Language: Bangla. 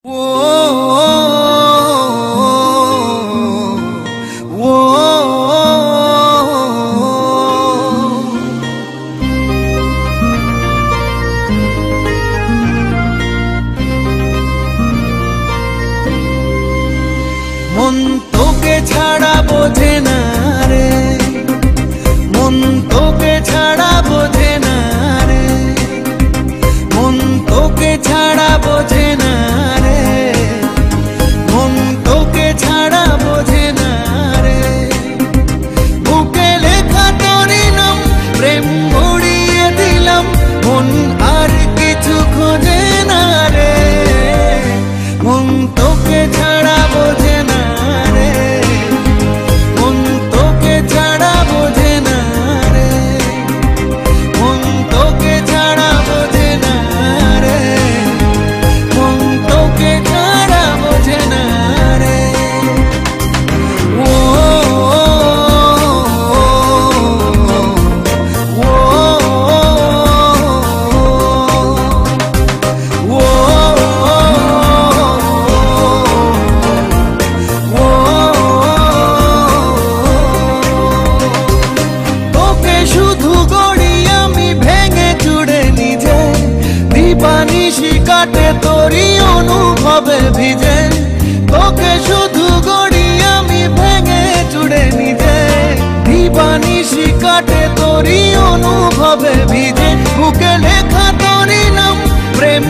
মন তোকে ছাড়া বোঝে না রে, মন তোকে ছাড়া বোঝে না রে, মন তোকে ছাড়া বোঝে না রে, মন তোকে ছাড়া বোঝে না রে। বুকে লেখা তোরি নাম প্রেম উড়িয়ে দিলাম, মন আর কিছু খোঁজে না রে, মন তোকে ছাড়া বোঝে না। কাটে তোরি অনুভবে ভিজে, তোকে শুধু গড়ি আমি ভেঙে চুড়ে নিজে। দিবানিশি কাটে তোরি অনুভবে ভিজে, বুকে লেখা তোরি নাম প্রেম